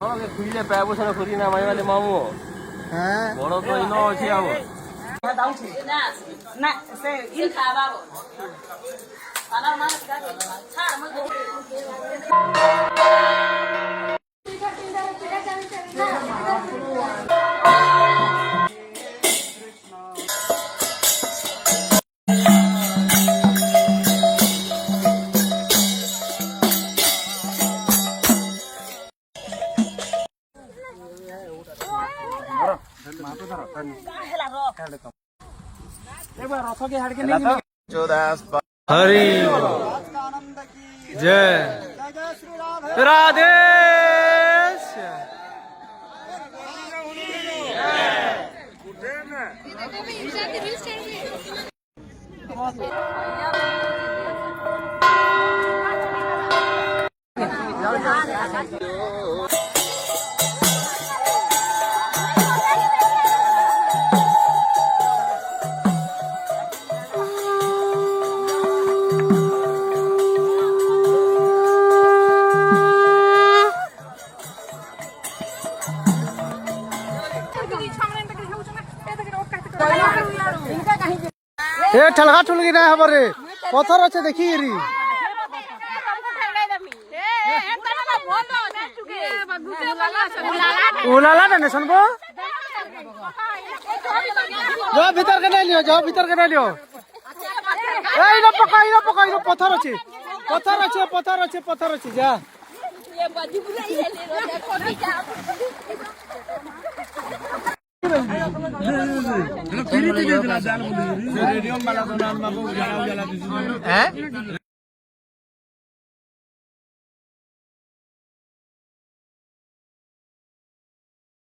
আমাকে খুঁজলে পাবো সেটা করি না মাই বলে মামু হ্যাঁ বড় তো ইন আছে আবো না সে ইল খাবাবো আনা মানে ছাড় মত हरि जय राधे ए ठलगा ठुलगी ना हमारे पत्थर अच्छे देखिए री उलाला ना सुनबो जाओ भीतर के नहीं लियो जाओ भीतर के नहीं लियो ए इनो पत्थर अच्छे पत्थर अच्छे जा